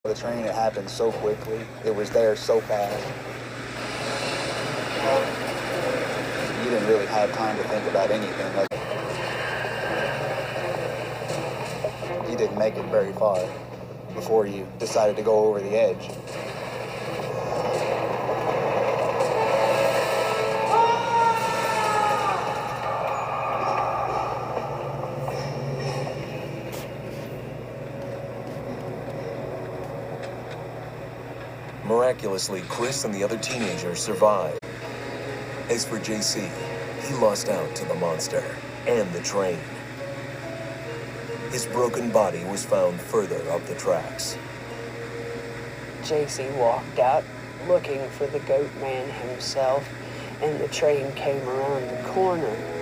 The train, it happened so quickly. It was there so fast. You didn't really have time to think about anything. Like, you didn't make it very far before you decided to go over the edge. Miraculously, Chris and the other teenagers survived. As for JC, he lost out to the monster and the train. His broken body was found further up the tracks. JC walked out looking for the Goatman himself, and the train came around the corner.